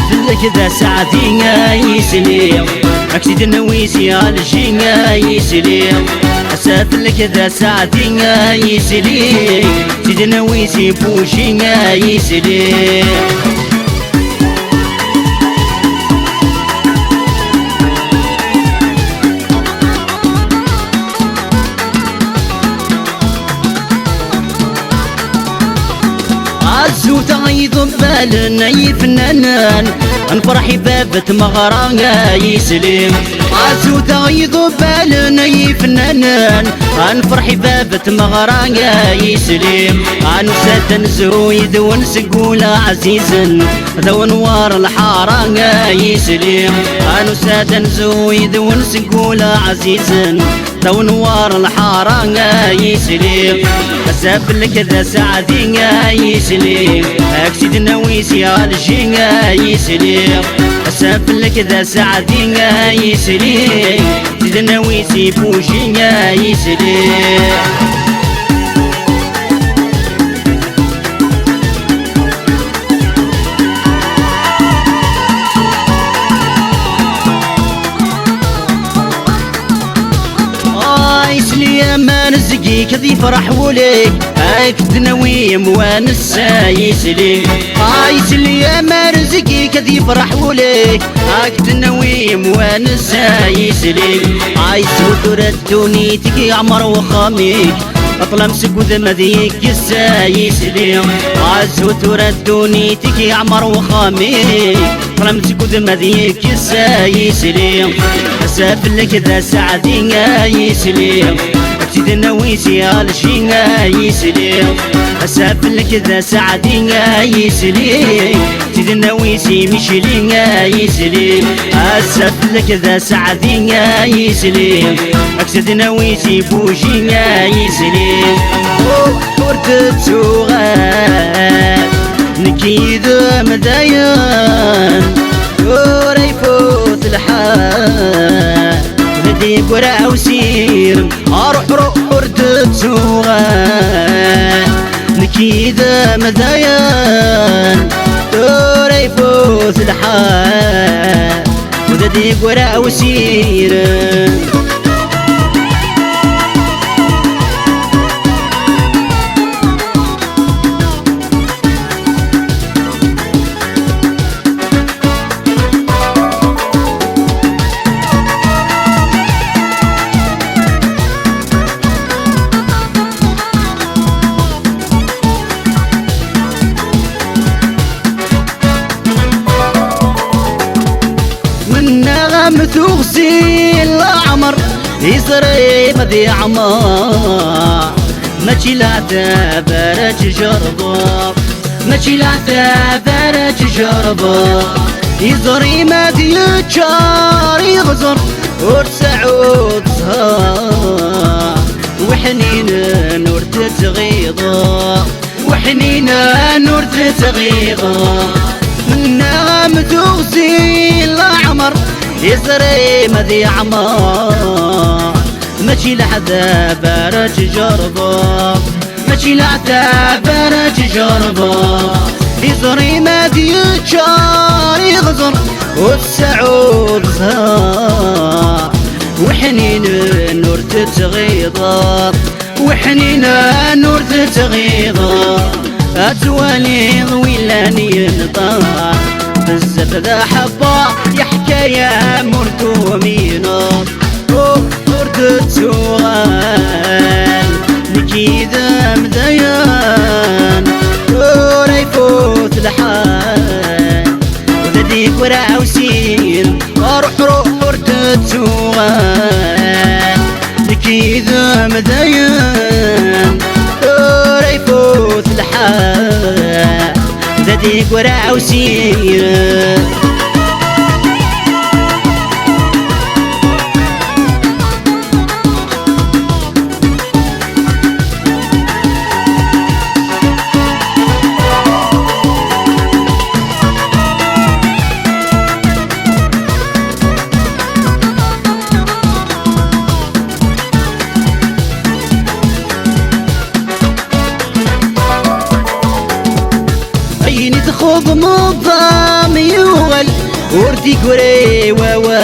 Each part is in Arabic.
أسافلك ذا ساعتين يسليم أكسيد النويسي الجين يسليم أسافلك ذا ساعتين يسليم سيد النويسي بوشين يسليم عزوتا يضبال ناي فنانان نفرحي بابت مغرا يسلم عزوتا يضبال ناي فنانان نفرحي بابت مغرا يسلم عنو سادن زويد ونسقول عزيزا ذو نوار الحارة يسلم عنو سادن زويد ونسقول عزيزا ذو نوار الحارة يسلم أسافلك ذا سعدين يسلم أكسيد النويسي الجين يسلم أسافلك ذا سعدين يسلم سيد النويسي بوجين يسلم ما نزقي كذي فرح وليك هاك ناوي موانس يسلي يسلي ما نزقي كذي فرح وليك هاك ناوي موانس يسلي سودر الدوني تكي عمر وخاميك اطلم سكوذ مذيك يسلي سودر الدوني تكي عمر وخاميك اطلم سكوذ مذيك يسلي اسافلك ذا سعدين يسلي سيد النويسي الجين يسلم أسافلك ذا سعدين يسلم سيد النويسي مشلين يسلم أسافلك ذا سعدين يسلم أكسد النويسي بوجين يسلم ورد تسوغان نكيد مدايان وريفوت الحال نديك ورا وسير اروح ورد تسوغان نكيد مدايان دوري يفوت الحال نديك ورا وسير مثوغسي العمر يزري مذي عمار ماشي لا بارج جربا ماشي لا بارج جربا يزري مذي يتشار يغزر ورسعود زهار وحنين نور تتغيضا وحنين نور تتغيضا منها مثوغسي العمر يزري مذي عمار ماشي لحدا بارج جربا ماشي لحدا بارج جربا يزري مذي يتشار يغزر والسعود زهار وحنين نور تتغيضا وحنين نور تتغيضا أتوالي ضويلاني نطار بزاف ذا حبا يحكى يا مرتومينا ورد تسوغان نكيد مديان ورا يفوت الحال وديك ورا وسير اروح ورد تسوغان نكيد مديان ورا يفوت الحال وديك ورا وسير تخوض مضامي وردي قري ووا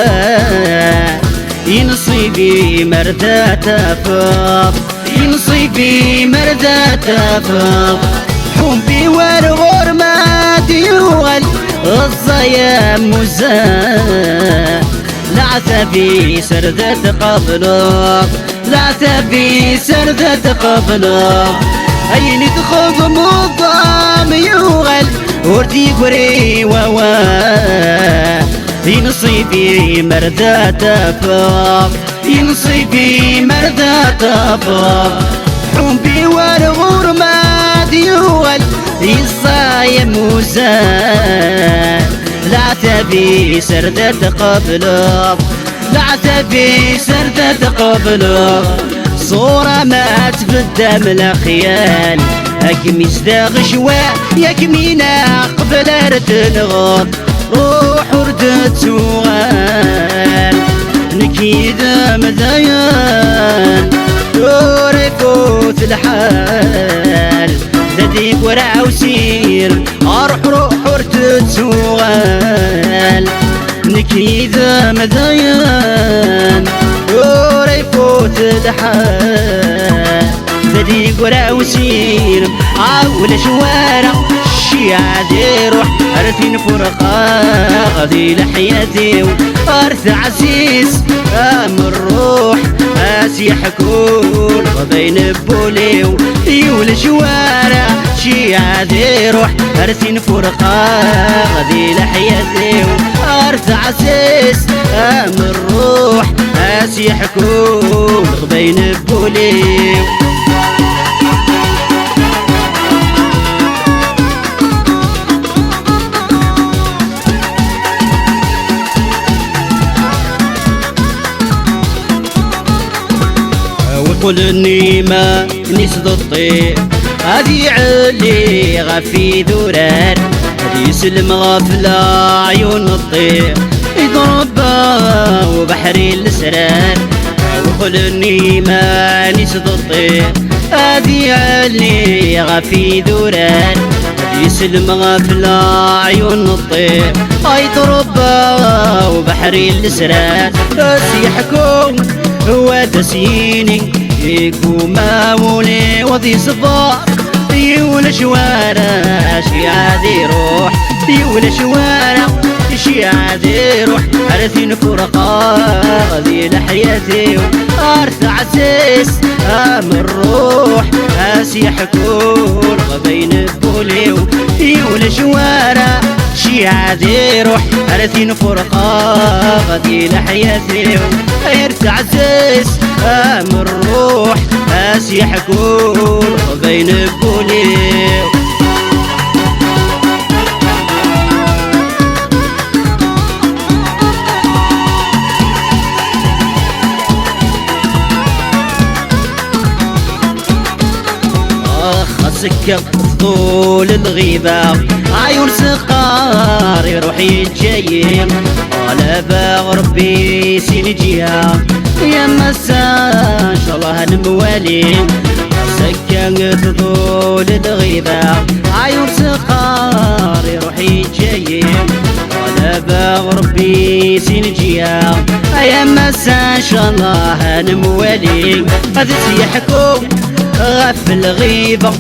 ينصيبي مردة تفاق ينصيبي مردة تفاق حبي والغور ما ديوال الصيام مزان لا تبي سردة قبلك لا تبي سردة قبلك أين تخض مضام يوغل وردي قري ووا ينصيبي مردة تفاق ينصيبي مردة تفاق حبي والغور ما ديوال الصايم مزان لا تبي سردة قبلك لا تبي سردة قبلك صورة ما تبدى من الخيال أكمي صداغ شواء يكمينا قبل ارتنغض روح وردت سوال نكيد مزيان دور يفوت الحال ديك ورع وسير روح وردت سوال نكيد مزيان دور يفوت الحال ديك ورع وسير ولا شوارع الشيعة دي روح أرثين فرقة غادي لحياتي وأرث عزيز من الروح أسي حكون وبين بولي ولا شوارع الشيعة دي روح أرثين فرقة غادي لحياتي وأرث عزيز من الروح أسي حكون وبين بولي وقل اني ما نسد الطير هذي علي غفي ذرار هذي يسلم غفلة عيون الطير يضرب وبحري الاسرار وقل اني ما نسد الطير هذي علي غفي ذرار هذي يسلم غفلة عيون الطير يضرب وبحري الاسرار بس يحكم هو تسيني يكو ماولي وضي صفار يولا شوارع شي عادي روح يولا شوارع شي عادي روح عرفين فرقا غادي لحياتي أرث عسيس من الروح أسي حكون غبين بولي يولا شوارع شي عادي روح عرفين فرقا غادي لحياتي أرث عسيس من الروح أسي حكون غبين بولي سكر طول الغيبة عيون سقار يروح يتجيم على باغ ربي سينجيها يا مسا ان شاء الله نموالي سكر طول الغيبة عيون سقار يروح يتجيم على باغ ربي سينجيها يا مسا ان شاء الله نموالي هذا سيحكم غف الغيبة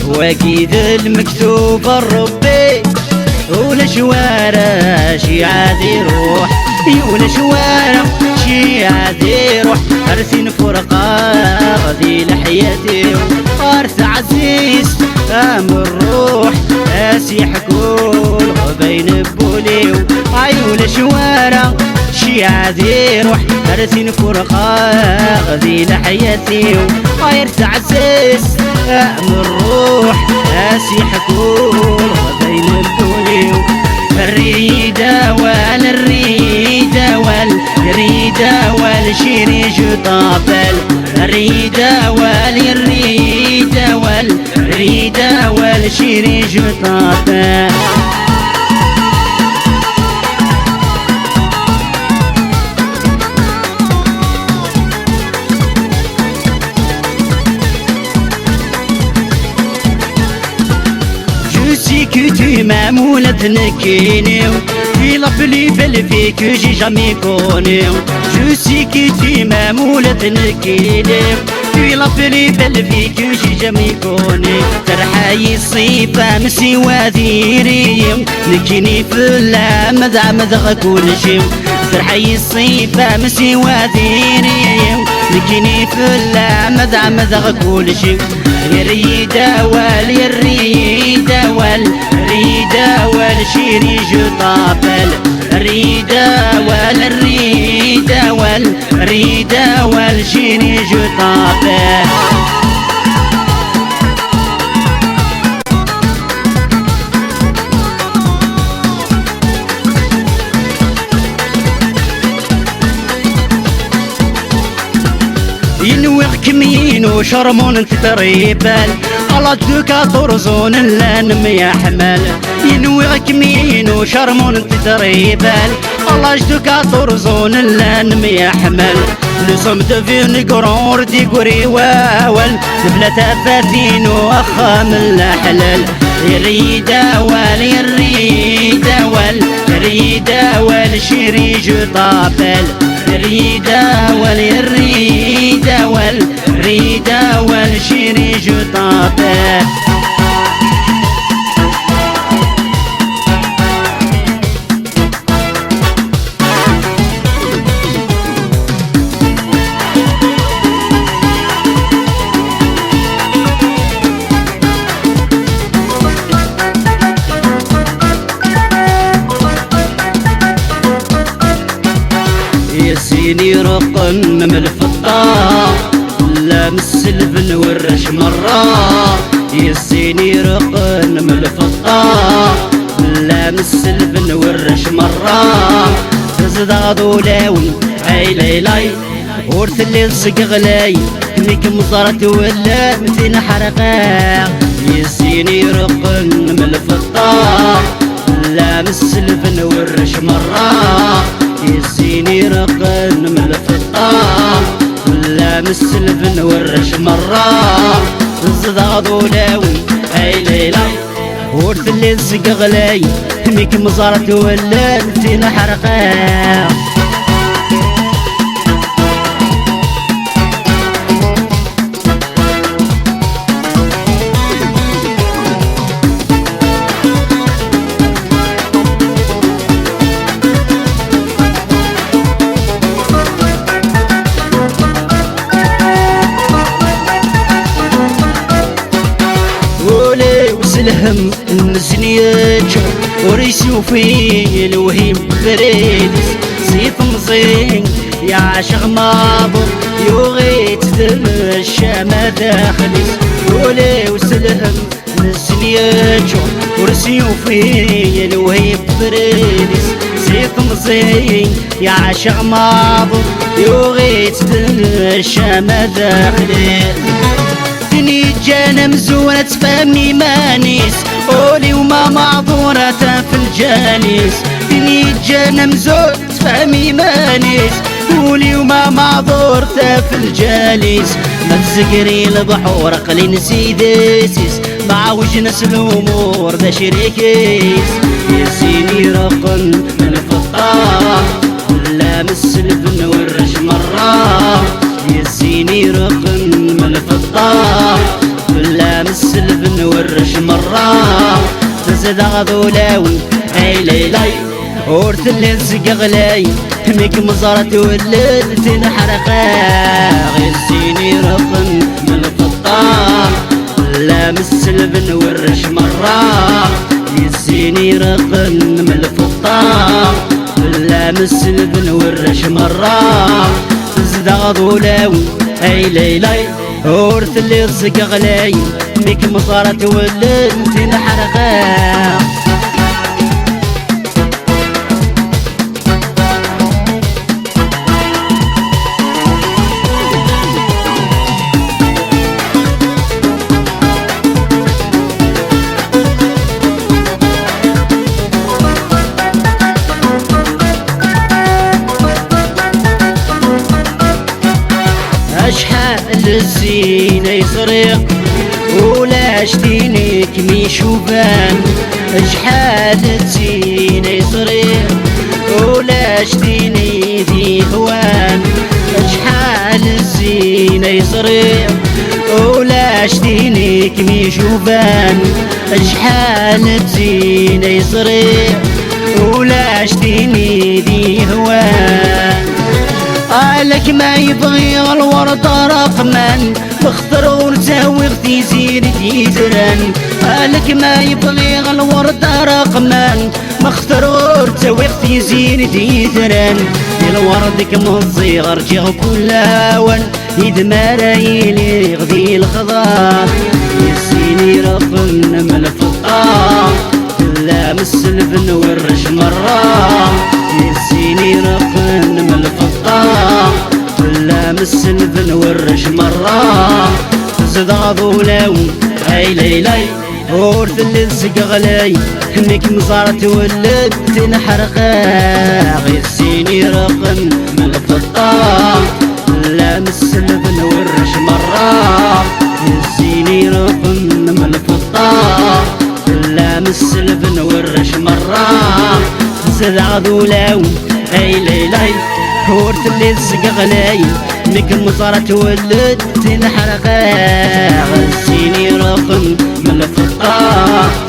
واكيد المكتوب الربي ولا شوارع شي عادي روح ولا شوارع شي عادي روح أرثين فرقة غادي لحياتي أرث عزيز من الروح أسي حكون وبين بولي ولا شوارع شي عادي روح أرثين فرقة غادي لحياتي وأرث عزيز من الروح أسي حكون وبين البولي الريدة والريدة والريدة والشريج طابل الريدة والريدة والريدة والشريج طابل كتي معمولة تنكيني في Il a fallu belle fille que j'ai jamais connue. Je sais que tu m'aimes ou la تنكيلي. Il a fallu belle fille que j'ai jamais connue. ترحاي الصيفة مسي وذيري نكيني في اللام مذغ كل شي. ترحاي الصيفة مسي وذيري نكيني في اللام مذغ كل شي. يريدا وال يريدا وال ريدا والشيري جطابل ريدا والريدا والريدا والشيري جطابل. ينوغ كمين وشرمون انت تريبال على دوكا طرزون اللانم يا حمال. ينوغ كمين وشرمون انت تريبال على دوكا طرزون اللانم يا حمال. Nous sommes devenus grands ردي قري واول بلا تفاثين واخا من الحلال. يريدا وال يريدا وال يريدا والشيري جطابل ريدا والريدا والريدا والشيري جطابل. يسيني رقم من الفطار لامس البن ورش مرة. يسيني رقم من الفطار لامس البن ورش مرة. تزدادو لاوي اي ليلاي ورث اللي صقغلاي كنيك مصارت ولا مثل حرقا. يسيني رقم من الفطار لامس البن ورش مرة. يسيني رقن من الفطار لامس البن ورش مرة. زدادو لاوي اي ليلى ورث اللي صقغلاي كنيك مزارت ولا مثل حرقا. الهم النسنيات وريسو في الوهيم فريدس سيف مزين يا عاشق مابو يوغيت دم الشام داخلس. ولي وسلهم النسنيات وريسو في الوهيم فريدس سيف مزين يا عاشق مابو يوغيت دم الشام داخلس. دني جانا مزورة تفهمني مانيس قولي وما معذورة في الجالس. دني جانا مزورة تفهمي مانيس قولي وما معذورة في الجالس. ما تزقري البحور قلي نسيديسيس مع وجنس الامور ذا شريكيس. يسيني رقم من الفطار لامس البن ورش مرة. يسيني رقم من الفطار لامس البن ورش مرة. تزدغ لاوي اي ليلاي ورث اللي صقغلاي ميك مزارت والليل تنحرقا. يسيني رقم من الفطار لامس البن ورش مرة. يسيني رقم من الفطار لامس البن ورش مرة. تزدغ لاوي اي ليلاي ورث اللي صقغلاي ميك مصارت والليل تنحرقا. شحال الزينة يسرق ولا شتينك مي شوفان. شحال الزينة يسرق شتيني ذي هوان شحال الزينة يصريح ولا شتيني كمي شوفان شحال الزينة يصريح ولا شتيني ذي هوان لك ما يبغي الورد رقمان مختار ورزاوي اختي زينتي زران لك ما يبغي الورد رقمان مختار ورزاوي اختي زينتي زران الورد كم الصغر جيغ كل هوان يدمر يلي غذي الخضار يسيني رقم من الفطار لا مسلف نورش مرة يسيني رقم من الفطار لا مسلف نورش مرة زاد ظلو هاي ليلي ورث اللي نسق غلاي هنيك مصار تولد تنحرقا يسيني رقم من الفطار لا مسلف نورش مرة يسيني رقم من الفطار لا مسلف نورش مرة زاد ظلو هاي ليلي ورث اللي نسق غلاي هنيك مصار تولد تنحرقا يسيني رقم من الفطار